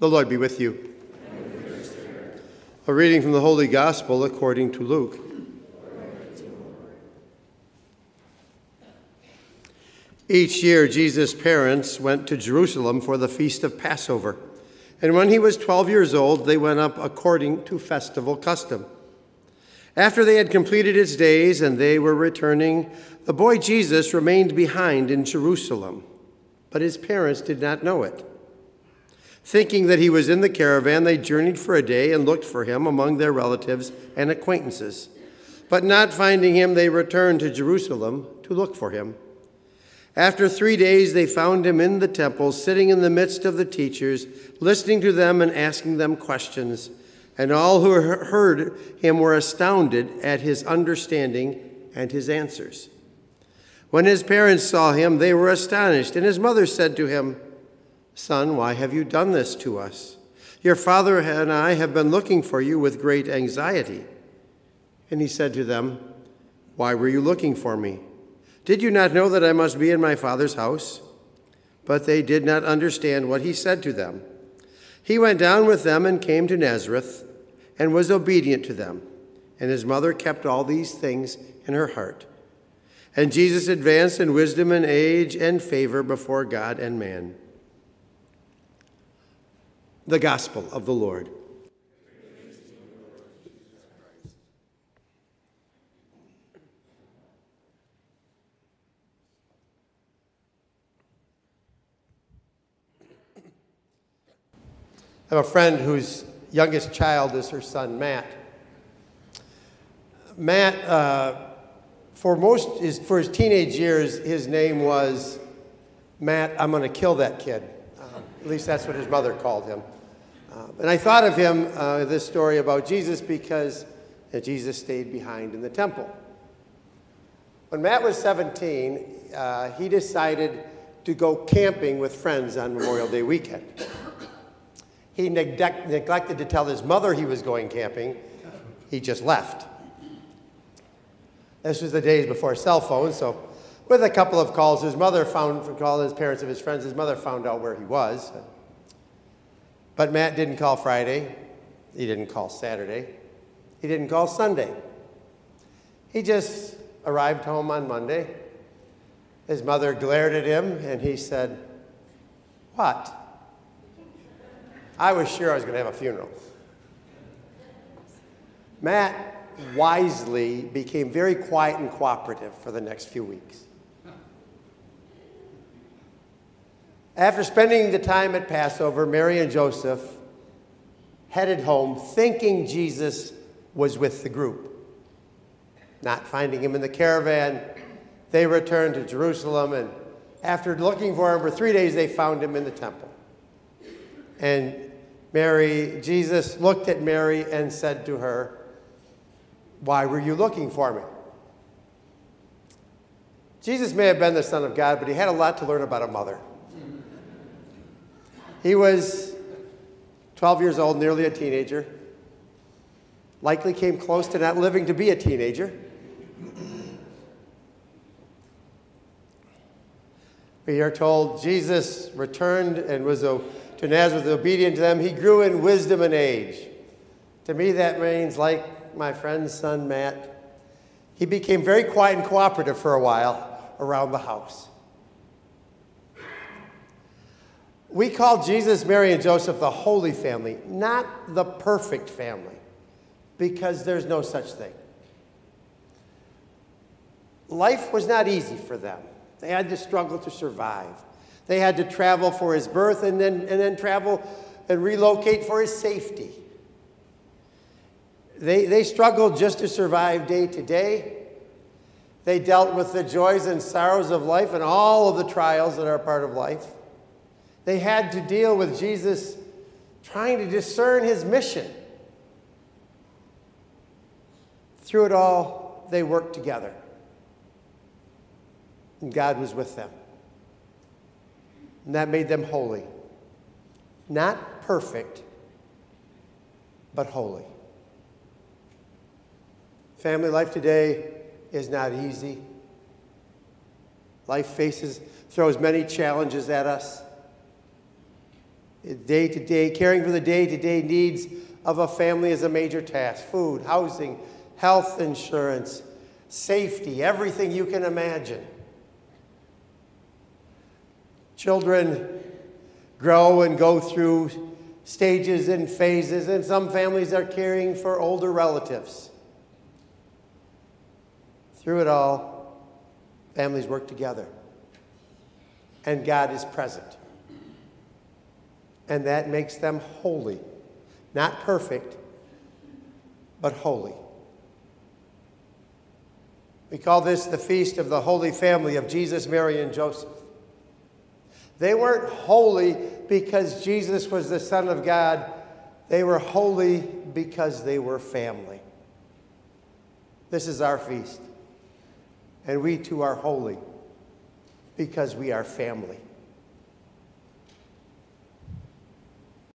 The Lord be with you. A reading from the Holy Gospel according to Luke. Each year, Jesus' parents went to Jerusalem for the feast of Passover. And when he was 12 years old, they went up according to festival custom. After they had completed its days and they were returning, the boy Jesus remained behind in Jerusalem, but his parents did not know it. Thinking that he was in the caravan, they journeyed for a day and looked for him among their relatives and acquaintances. But not finding him, they returned to Jerusalem to look for him. After 3 days, they found him in the temple, sitting in the midst of the teachers, listening to them and asking them questions. And all who heard him were astounded at his understanding and his answers. When his parents saw him, they were astonished, and his mother said to him, "Son, why have you done this to us? Your father and I have been looking for you with great anxiety." And he said to them, "Why were you looking for me? Did you not know that I must be in my father's house?" But they did not understand what he said to them. He went down with them and came to Nazareth and was obedient to them. And his mother kept all these things in her heart. And Jesus advanced in wisdom and age and favor before God and man. The Gospel of the Lord. I have a friend whose youngest child is her son, Matt. Matt, for his teenage years, his name was Matt, I'm going to kill that kid. At least that's what his mother called him. And I thought of him, this story about Jesus, because Jesus stayed behind in the temple. When Matt was 17, he decided to go camping with friends on Memorial Day weekend. He neglected to tell his mother he was going camping. He just left. This was the days before cell phones, so with a couple of calls, his mother called his parents of his friends. His mother found out where he was. But Matt didn't call Friday. He didn't call Saturday. He didn't call Sunday. He just arrived home on Monday. His mother glared at him, and he said, "What?" I was sure I was going to have a funeral. Matt wisely became very quiet and cooperative for the next few weeks. After spending the time at Passover, Mary and Joseph headed home thinking Jesus was with the group. Not finding him in the caravan, they returned to Jerusalem, and after looking for him for 3 days, they found him in the temple. And Jesus looked at Mary and said to her, "Why were you looking for me?" Jesus may have been the Son of God, but he had a lot to learn about a mother. He was 12 years old, nearly a teenager. Likely came close to not living to be a teenager. We are told Jesus returned and was to Nazareth, obedient to them. He grew in wisdom and age. To me, that means, like my friend's son, Matt, he became very quiet and cooperative for a while around the house. We call Jesus, Mary, and Joseph the Holy Family, not the perfect family, because there's no such thing. Life was not easy for them. They had to struggle to survive. They had to travel for his birth and then travel and relocate for his safety. They struggled just to survive day to day. They dealt with the joys and sorrows of life and all of the trials that are part of life. They had to deal with Jesus trying to discern his mission. Through it all, they worked together. And God was with them. And that made them holy. Not perfect, but holy. Family life today is not easy. Life throws many challenges at us. Day-to-day, caring for the day-to-day needs of a family is a major task. Food, housing, health insurance, safety, everything you can imagine. Children grow and go through stages and phases, and some families are caring for older relatives. Through it all, families work together, and God is present. And that makes them holy. Not perfect, but holy. We call this the Feast of the Holy Family of Jesus, Mary, and Joseph. They weren't holy because Jesus was the Son of God. They were holy because they were family. This is our feast. And we too are holy because we are family.